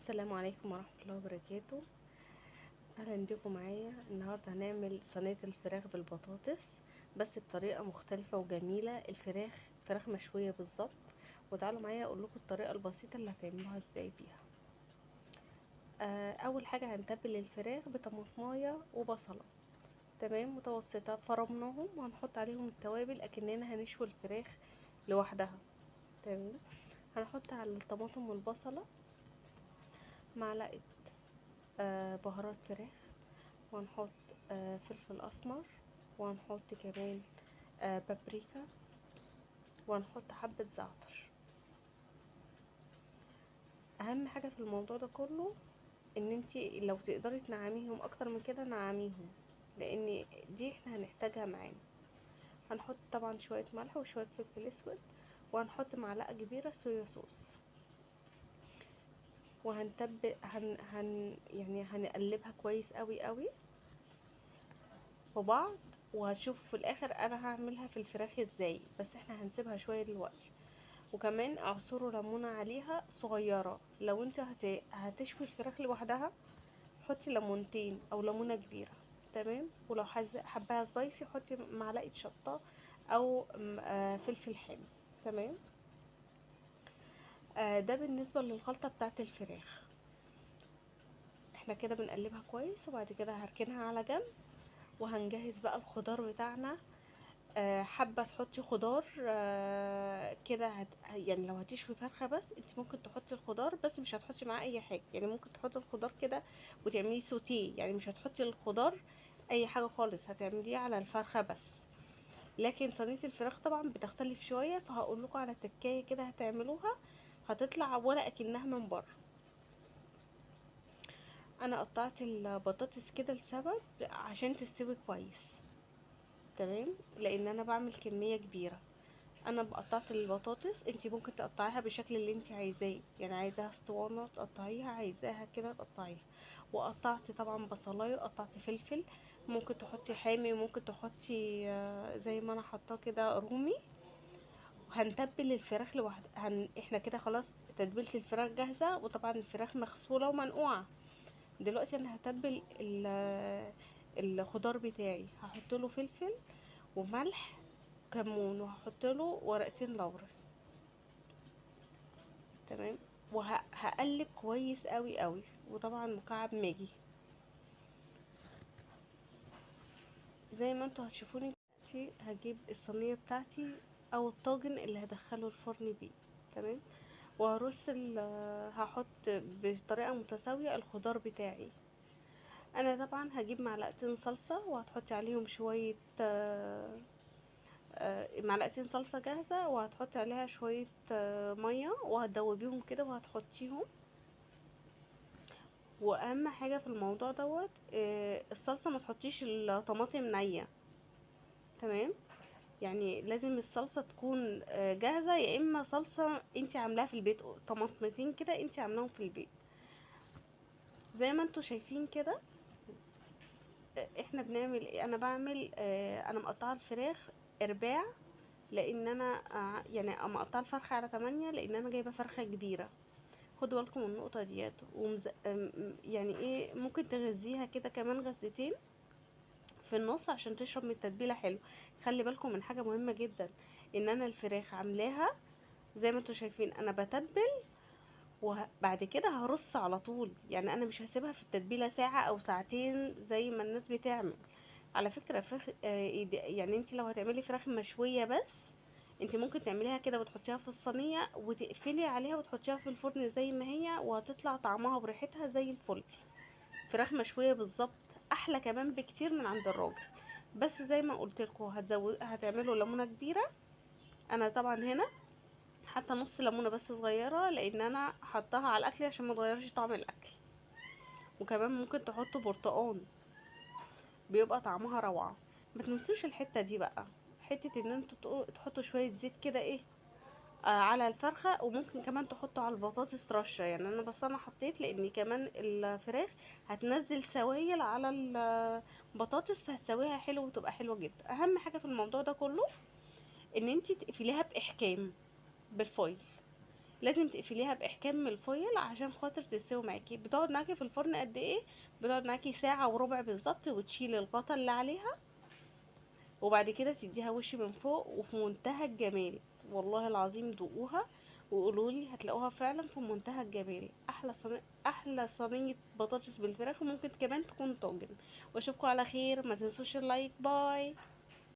السلام عليكم ورحمة الله وبركاته. اهلا بيكم معايا. النهاردة هنعمل صينية الفراخ بالبطاطس بس بطريقة مختلفة وجميلة. فراخ مشوية بالظبط. وتعالوا معايا اقول لكم الطريقة البسيطة اللي هتعملوها ازاي بيها. اول حاجة هنتبل الفراخ بطماطمايه وبصلة، تمام، متوسطة، فرمناهم وهنحط عليهم التوابل اكننا هنشوي الفراخ لوحدها. تمام. هنحط على الطماطم والبصلة معلقة بهارات فراخ، وهنحط فلفل اسمر، وهنحط كمان بابريكا، وهنحط حبة زعتر. اهم حاجة في الموضوع ده كله ان انتي لو تقدري تنعميهم اكتر من كده نعميهم، لان دي احنا هنحتاجها معانا. هنحط طبعا شوية ملح وشوية فلفل اسود، وهنحط معلقة كبيرة صويا صوص، وهنتبل يعني هنقلبها كويس قوي قوي في بعض. وهشوف في الاخر انا هعملها في الفراخ ازاي، بس احنا هنسيبها شوية دلوقتي. وكمان اعصروا ليمونه عليها صغيره. لو انت هتشوي الفراخ لوحدها حطي ليمونتين او ليمونه كبيره، تمام. ولو حباها سبايسي حطي معلقه شطه او فلفل حامي، تمام. ده بالنسبه للخلطه بتاعه الفراخ. احنا كده بنقلبها كويس، وبعد كده هركنها على جنب. وهنجهز بقى الخضار بتاعنا. حابه تحطي خضار كده يعني لو هتشوي فرخه بس انت ممكن تحطي الخضار بس مش هتحطي معاه اي حاجه. يعني ممكن تحطي الخضار كده وتعمليه سوتيه، يعني مش هتحطي الخضار اي حاجه خالص، هتعمليه على الفرخه بس. لكن صينيه الفراخ طبعا بتختلف شويه، فهقول لكم على تكايه كده هتعملوها هتطلع ولا اكنها من بره. انا قطعت البطاطس كده لسبب عشان تستوي كويس، تمام، لان انا بعمل كميه كبيره. انا قطعت البطاطس، انتي ممكن تقطعيها بالشكل اللي انتي عايزاه، يعني عايزاها اسطوانه تقطعيها، عايزاها كده تقطعيها. وقطعت طبعا بصلايه، وقطعت فلفل. ممكن تحطي حامي، وممكن تحطي زي ما انا حطاه كده رومي. وهنتبل الفراخ لوحدها. احنا كده خلاص تتبيله الفراخ جاهزه، وطبعا الفراخ مغسوله ومنقوعه. دلوقتي انا هتبل الخضار بتاعي. هحط له فلفل وملح كمون، وهحط له ورقتين لورا، تمام. وهقلب كويس قوي قوي، وطبعا مكعب ماجي زي ما انتوا هتشوفوني دلوقتي. هجيب الصينيه بتاعتي او الطاجن اللي هدخله الفرن بيه، تمام. وهرص هحط بطريقه متساويه الخضار بتاعي. انا طبعا هجيب معلقتين صلصه وهتحطي عليهم شويه معلقتين صلصه جاهزه، وهتحطي عليها شويه ميه، وهتدوبيهم كده وهتحطيهم. واهم حاجه في الموضوع دوت الصلصه ما تحطيش الطماطم نيه، تمام. يعني لازم الصلصه تكون جاهزه، يا اما صلصه انت عاملاها في البيت، طماطمتين كده انت عاملاهم في البيت زي ما انتوا شايفين كده. احنا بنعمل ايه؟ انا بعمل انا مقطعه الفراخ ارباع، لان انا يعني مقطعه الفرخه على 8 لان انا جايبه فرخه كبيره. خدوا بالكم من النقطه ديت. يعني ايه، ممكن تغذيها كده كمان غزتين في النص عشان تشرب من التتبيله حلو. خلي بالكم من حاجه مهمه جدا، ان انا الفراخ عاملاها زي ما انتوا شايفين انا بتبل، وبعد كده هرص على طول. يعني انا مش هسيبها في التتبيله ساعه او ساعتين زي ما الناس بتعمل. على فكره فراخ يعني انت لو هتعملي فراخ مشويه بس انت ممكن تعمليها كده وتحطيها في الصينيه وتقفلي عليها وتحطيها في الفرن زي ما هي، وهتطلع طعمها وريحتها زي الفل. فراخ مشويه بالظبط، احلى كمان بكتير من عند الراجل. بس زي ما قلت لكم هتعملوا ليمونه كبيره. انا طبعا هنا حتى نص ليمونه بس صغيره، لان انا حطاها على الاكل عشان ما تغيرش طعم الاكل. وكمان ممكن تحطوا برتقان، بيبقى طعمها روعه. ما تنسوش الحته دي بقى، حته ان انتوا تحطوا شويه زيت كده ايه على الفرخه. وممكن كمان تحطوا على البطاطس رشه، يعني انا بس انا حطيت لان كمان الفراخ هتنزل سوائل على البطاطس، فهتسويها حلو وتبقى حلوه جدا. اهم حاجه في الموضوع ده كله ان انتي تقفليها باحكام بالفويل. لازم تقفليها باحكام من الفويل عشان خاطر تستوي معاكي. بتقعد معاكي في الفرن قد ايه؟ بتقعد معاكي ساعة وربع بالظبط، وتشيلي الغطا اللي عليها، وبعد كده تديها وش من فوق، وفي منتهى الجمال. والله العظيم دوقوها وقولولي، هتلاقوها فعلا في منتهى الجمال. احلى صينيه بطاطس بالفراخ، وممكن كمان تكون طاجن. واشوفكم على خير، ما تنسوش اللايك. باي.